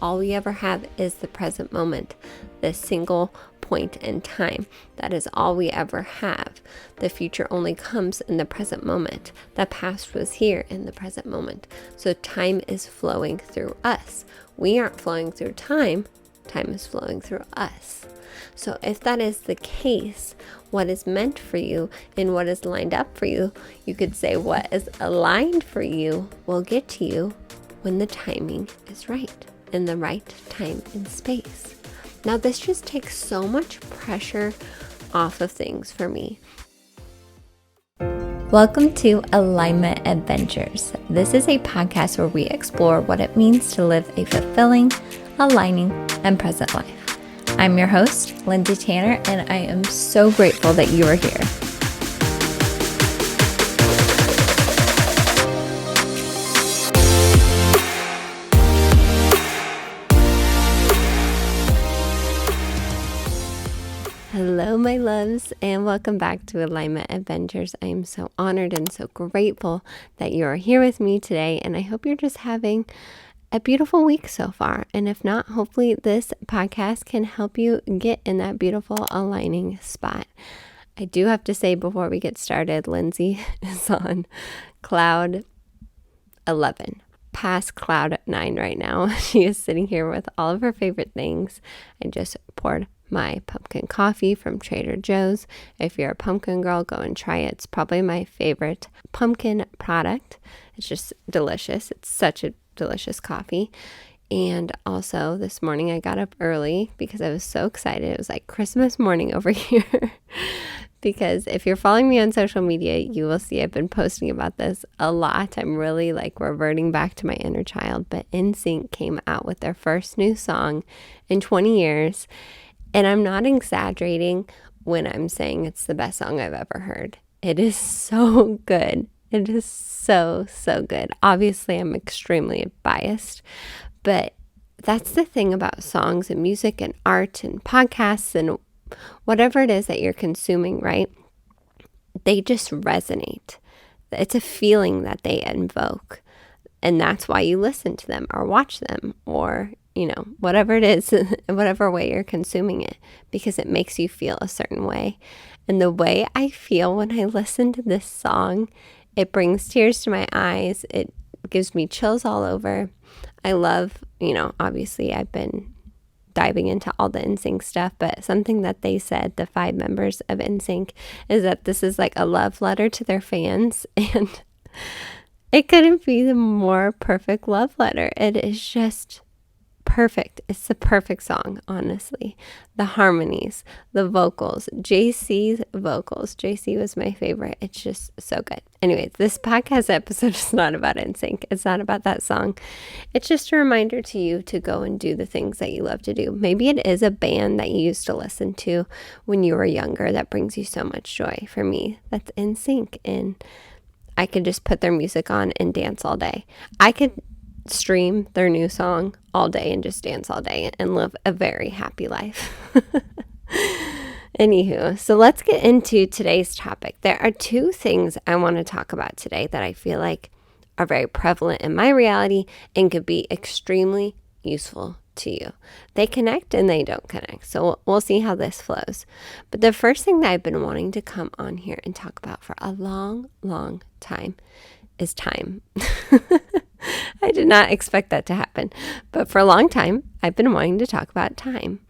All we ever have is the present moment, this single point in time. That is all we ever have. The future only comes in the present moment. The past was here in the present moment. So time is flowing through us. We aren't flowing through time. Time is flowing through us. So if that is the case, what is meant for you and what is lined up for you, you could say what is aligned for you will get to you when the timing is right, in the right time and space. Now, this just takes so much pressure off of things for me. Welcome to Alignment Adventures. This is a podcast where we explore what it means to live a fulfilling, aligning, and present life. I'm your host, Lindsay Tanner, and I am so grateful that you are here. Hello, my loves, and welcome back to Alignment Adventures. I am so honored and so grateful that you are here with me today, and I hope you're just having a beautiful week so far. And if not, hopefully this podcast can help you get in that beautiful aligning spot. I do have to say before we get started, Lindsay is on cloud 11. Past cloud 9 right now. She is sitting here with all of her favorite things. I just poured my pumpkin coffee from Trader Joe's. If you're a pumpkin girl, go and try it. It's probably my favorite pumpkin product. It's just delicious. It's such a delicious coffee. And also this morning I got up early because I was so excited. It was like Christmas morning over here. Because if you're following me on social media, you will see I've been posting about this a lot. I'm really like reverting back to my inner child. But NSYNC came out with their first new song in 20 years. And I'm not exaggerating when I'm saying it's the best song I've ever heard. It is so good. It is so, so good. Obviously, I'm extremely biased, but that's the thing about songs and music and art and podcasts and whatever it is that you're consuming, right? They just resonate. It's a feeling that they invoke, and that's why you listen to them or watch them or whatever it is, whatever way you're consuming it, because it makes you feel a certain way. And the way I feel when I listen to this song, it brings tears to my eyes. It gives me chills all over. I love, obviously I've been diving into all the NSYNC stuff, but something that they said, the 5 members of NSYNC, is that this is like a love letter to their fans. And it couldn't be the more perfect love letter. It is just perfect. It's the perfect song, honestly. The harmonies, the vocals, JC's vocals. JC was my favorite. It's just so good. Anyways, this podcast episode is not about NSYNC. It's not about that song. It's just a reminder to you to go and do the things that you love to do. Maybe it is a band that you used to listen to when you were younger that brings you so much joy. For me, that's NSYNC, and I could just put their music on and dance all day. I could stream their new song all day and just dance all day and live a very happy life. Anywho, so let's get into today's topic. There are 2 things I want to talk about today that I feel like are very prevalent in my reality and could be extremely useful to you. They connect and they don't connect. So we'll see how this flows. But the first thing that I've been wanting to come on here and talk about for a long, long time is time. I did not expect that to happen, but for a long time, I've been wanting to talk about time.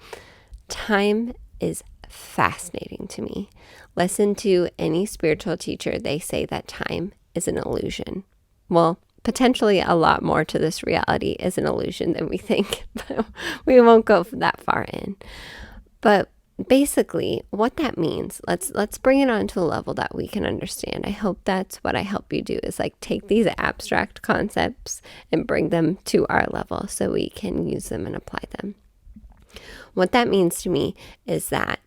Time is fascinating to me. Listen to any spiritual teacher, they say that time is an illusion. Well, potentially a lot more to this reality is an illusion than we think, but we won't go that far in. But basically, what that means, let's bring it on to a level that we can understand. I hope that's what I help you do, is like take these abstract concepts and bring them to our level so we can use them and apply them. What that means to me is that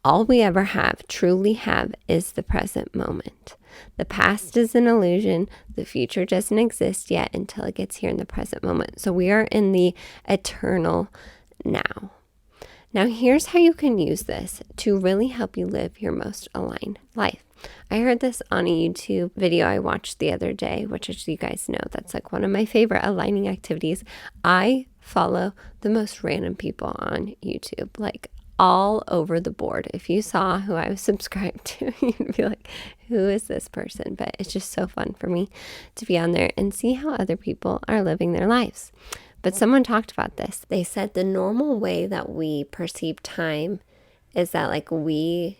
all we ever have, truly have, is the present moment. The past is an illusion. The future doesn't exist yet until it gets here in the present moment. So we are in the eternal now. Now, here's how you can use this to really help you live your most aligned life. I heard this on a YouTube video I watched the other day, which, as you guys know, that's like one of my favorite aligning activities. I follow the most random people on YouTube, like all over the board. If you saw who I was subscribed to, you'd be like, who is this person? But it's just so fun for me to be on there and see how other people are living their lives. But someone talked about this. They said the normal way that we perceive time is that like we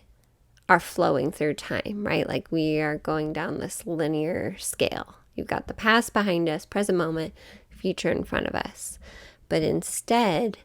are flowing through time, right? Like we are going down this linear scale. You've got the past behind us, present moment, future in front of us. But instead,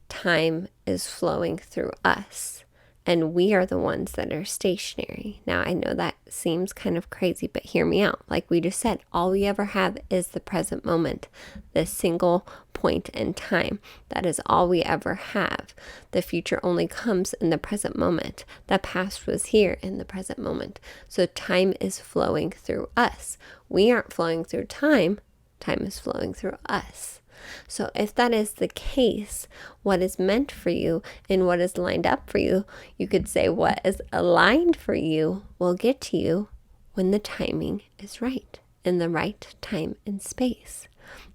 time is flowing through us, and we are the ones that are stationary. Now, I know that seems kind of crazy, but hear me out. Like we just said, all we ever have is the present moment, this single point in time. That is all we ever have. The future only comes in the present moment. The past was here in the present moment. So time is flowing through us. We aren't flowing through time. Time is flowing through us. So if that is the case, what is meant for you and what is lined up for you, you could say what is aligned for you will get to you when the timing is right, in the right time and space.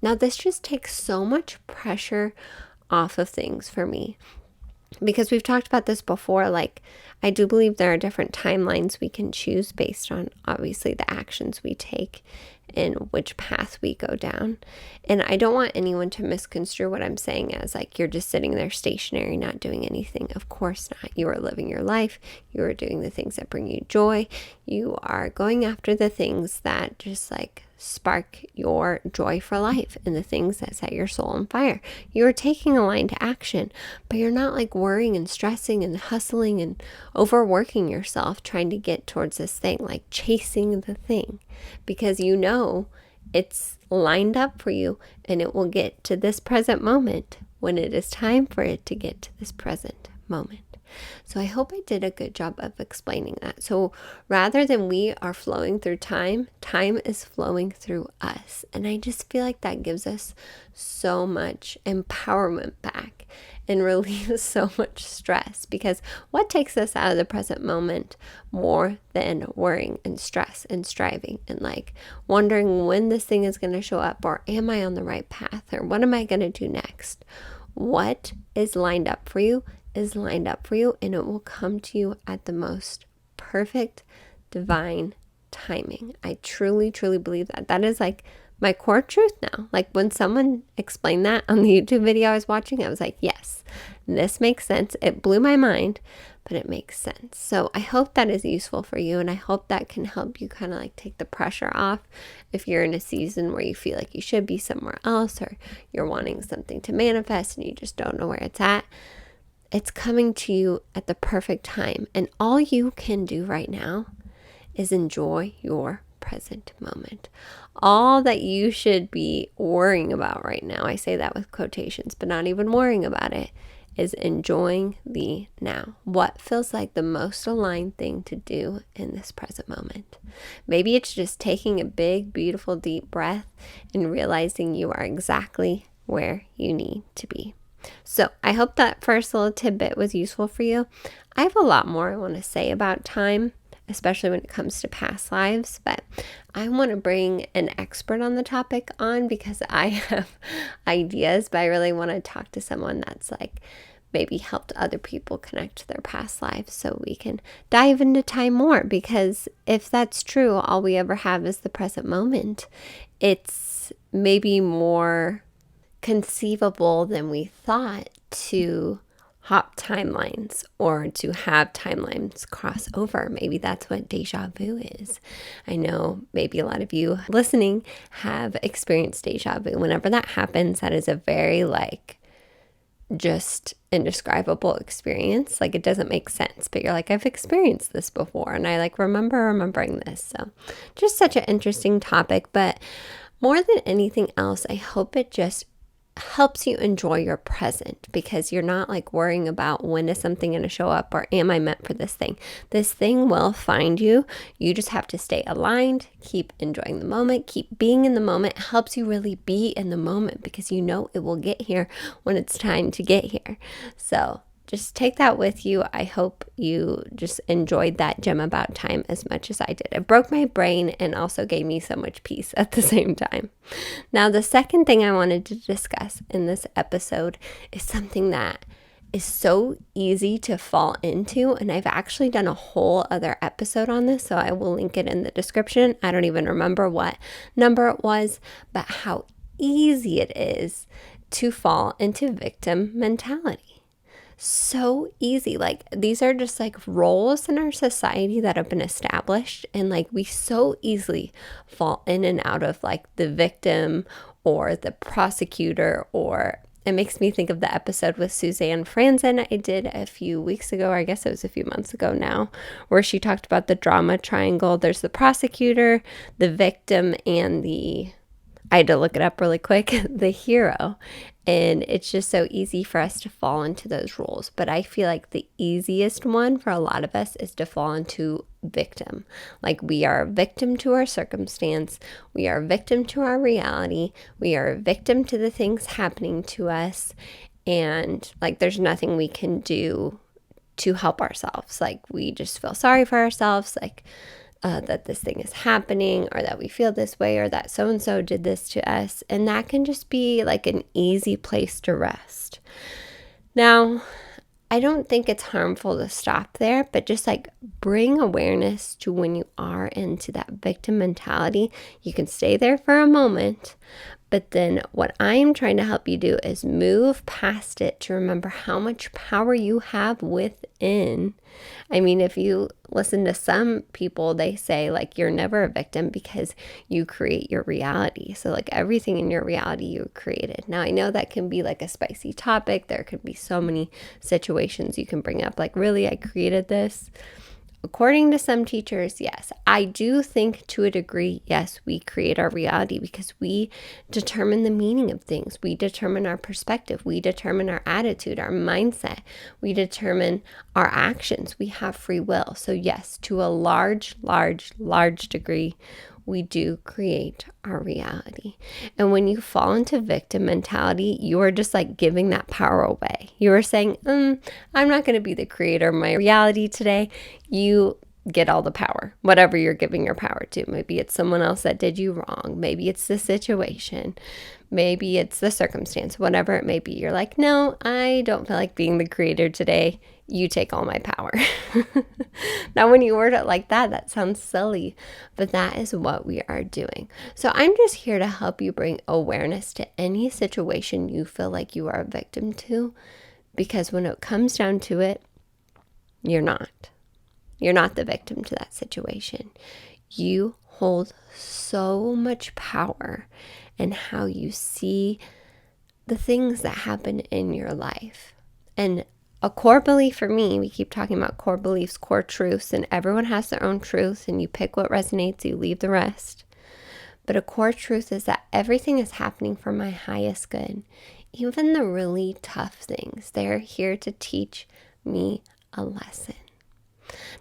Now, this just takes so much pressure off of things for me, because we've talked about this before. Like, I do believe there are different timelines we can choose based on obviously the actions we take and which path we go down. And I don't want anyone to misconstrue what I'm saying as like you're just sitting there stationary, not doing anything. Of course not. You are living your life. You are doing the things that bring you joy. You are going after the things that just like spark your joy for life and the things that set your soul on fire. You're taking aligned action, but you're not like worrying and stressing and hustling and overworking yourself trying to get towards this thing, like chasing the thing, because you know it's lined up for you and it will get to this present moment when it is time for it to get to this present moment. So I hope I did a good job of explaining that. So rather than we are flowing through time, time is flowing through us. And I just feel like that gives us so much empowerment back and relieves so much stress, because what takes us out of the present moment more than worrying and stress and striving and like wondering when this thing is going to show up, or am I on the right path, or what am I going to do next? What is lined up for you is lined up for you, and it will come to you at the most perfect divine timing. I truly, truly believe that. That is like my core truth now. Like when someone explained that on the YouTube video I was watching, I was like, yes, this makes sense. It blew my mind, but it makes sense. So I hope that is useful for you, and I hope that can help you kind of like take the pressure off if you're in a season where you feel like you should be somewhere else, or you're wanting something to manifest and you just don't know where it's at. It's coming to you at the perfect time. And all you can do right now is enjoy your present moment. All that you should be worrying about right now, I say that with quotations, but not even worrying about it, is enjoying the now. What feels like the most aligned thing to do in this present moment? Maybe it's just taking a big, beautiful, deep breath and realizing you are exactly where you need to be. So I hope that first little tidbit was useful for you. I have a lot more I want to say about time, especially when it comes to past lives, but I want to bring an expert on the topic on, because I have ideas, but I really want to talk to someone that's like maybe helped other people connect to their past lives, so we can dive into time more. Because if that's true, all we ever have is the present moment. It's maybe more conceivable than we thought to hop timelines or to have timelines cross over. Maybe that's what deja vu is. I know maybe a lot of you listening have experienced deja vu. Whenever that happens, that is a very like just indescribable experience. Like it doesn't make sense, but you're like, I've experienced this before, and I like remembering this. So just such an interesting topic. But more than anything else, I hope it just helps you enjoy your present, because you're not like worrying about when is something going to show up, or am I meant for this thing? This thing will find you. You just have to stay aligned, keep enjoying the moment, keep being in the moment. It helps you really be in the moment, because you know it will get here when it's time to get here. So just take that with you. I hope you just enjoyed that gem about time as much as I did. It broke my brain and also gave me so much peace at the same time. Now, the second thing I wanted to discuss in this episode is something that is so easy to fall into, and I've actually done a whole other episode on this, so I will link it in the description. I don't even remember what number it was, but how easy it is to fall into victim mentality. So easy. Like, these are just like roles in our society that have been established, and like we so easily fall in and out of like the victim or the prosecutor. Or it makes me think of the episode with Suzanne Franzen I did a few weeks ago, or I guess it was a few months ago now, where she talked about the drama triangle. There's the prosecutor, the victim, and I had to look it up really quick, the hero. And it's just so easy for us to fall into those roles. But I feel like the easiest one for a lot of us is to fall into victim. Like, we are a victim to our circumstance. We are a victim to our reality. We are a victim to the things happening to us. And like, there's nothing we can do to help ourselves. Like, we just feel sorry for ourselves. Like, that this thing is happening, or that we feel this way, or that so-and-so did this to us. And that can just be like an easy place to rest. Now, I don't think it's harmful to stop there, but just like bring awareness to when you are into that victim mentality. You can stay there for a moment, but then what I am trying to help you do is move past it to remember how much power you have within. I mean, if you listen to some people, they say like you're never a victim because you create your reality. So like everything in your reality you created. Now, I know that can be like a spicy topic. There could be so many situations you can bring up, like, really, I created this. According to some teachers, yes. I do think to a degree, yes, we create our reality because we determine the meaning of things. We determine our perspective. We determine our attitude, our mindset. We determine our actions. We have free will. So yes, to a large degree, we do create our reality. And when you fall into victim mentality, you are just like giving that power away. You are saying, I'm not going to be the creator of my reality today. You get all the power, whatever you're giving your power to. Maybe it's someone else that did you wrong. Maybe it's the situation. Maybe it's the circumstance, whatever it may be. You're like, no, I don't feel like being the creator today. You take all my power. Now, when you word it like that, that sounds silly, but that is what we are doing. So I'm just here to help you bring awareness to any situation you feel like you are a victim to, because when it comes down to it, you're not. You're not the victim to that situation. You hold so much power in how you see the things that happen in your life. And a core belief for me, we keep talking about core beliefs, core truths, and everyone has their own truth, and you pick what resonates, you leave the rest. But a core truth is that everything is happening for my highest good. Even the really tough things, they're here to teach me a lesson.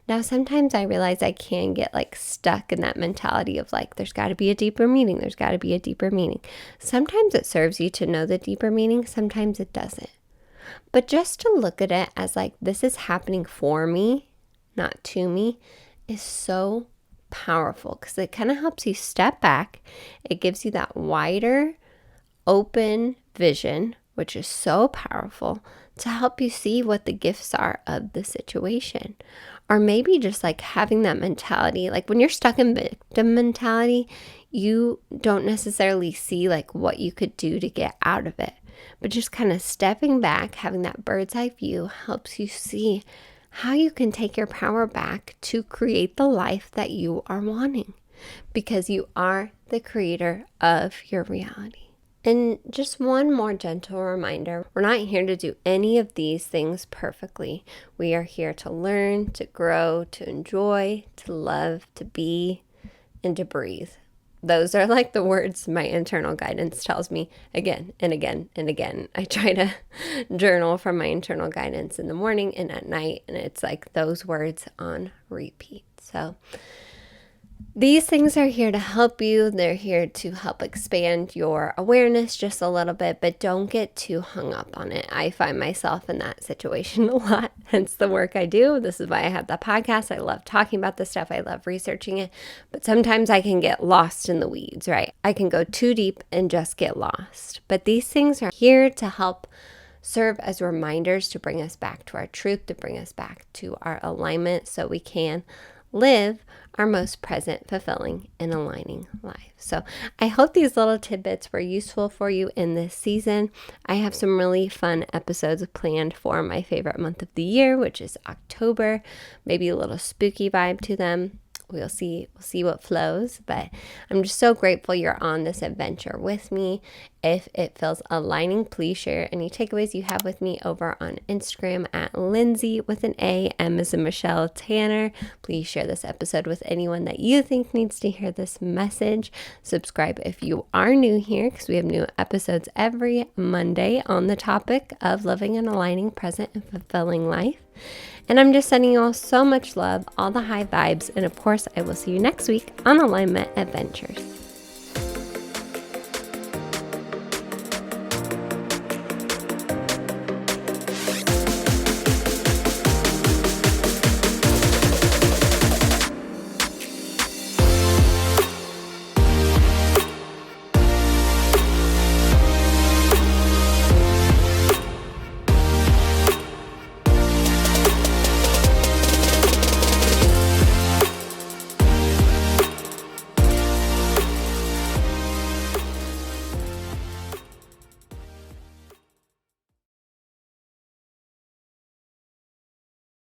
Now, sometimes I realize I can get like stuck in that mentality of like, there's got to be a deeper meaning. There's got to be a deeper meaning. Sometimes it serves you to know the deeper meaning. Sometimes it doesn't. But just to look at it as like, this is happening for me, not to me, is so powerful, because it kind of helps you step back. It gives you that wider, open vision, which is so powerful, to help you see what the gifts are of the situation. Or maybe just like having that mentality, like when you're stuck in victim mentality, you don't necessarily see like what you could do to get out of it. But just kind of stepping back, having that bird's eye view, helps you see how you can take your power back to create the life that you are wanting, because you are the creator of your reality. And just one more gentle reminder, we're not here to do any of these things perfectly. We are here to learn, to grow, to enjoy, to love, to be, and to breathe. Those are like the words my internal guidance tells me again and again and again. I try to journal from my internal guidance in the morning and at night, and it's like those words on repeat. So These things are here to help you. They're here to help expand your awareness just a little bit, but don't get too hung up on it. I find myself in that situation a lot, hence the work I do. This is why I have the podcast. I love talking about this stuff. I love researching it, but sometimes I can get lost in the weeds, right? I can go too deep and just get lost. But these things are here to help serve as reminders to bring us back to our truth, to bring us back to our alignment so we can live our most present, fulfilling, and aligning life. So I hope these little tidbits were useful for you in this season. I have some really fun episodes planned for my favorite month of the year, which is October. Maybe a little spooky vibe to them. We'll see what flows, but I'm just so grateful you're on this adventure with me. If it feels aligning, please share any takeaways you have with me over on Instagram at Lindsay with an A, M as in Michelle Tanner. Please share this episode with anyone that you think needs to hear this message. Subscribe if you are new here, because we have new episodes every Monday on the topic of living an aligning, present, and fulfilling life. And I'm just sending you all so much love, all the high vibes, and of course, I will see you next week on Alignment Adventures.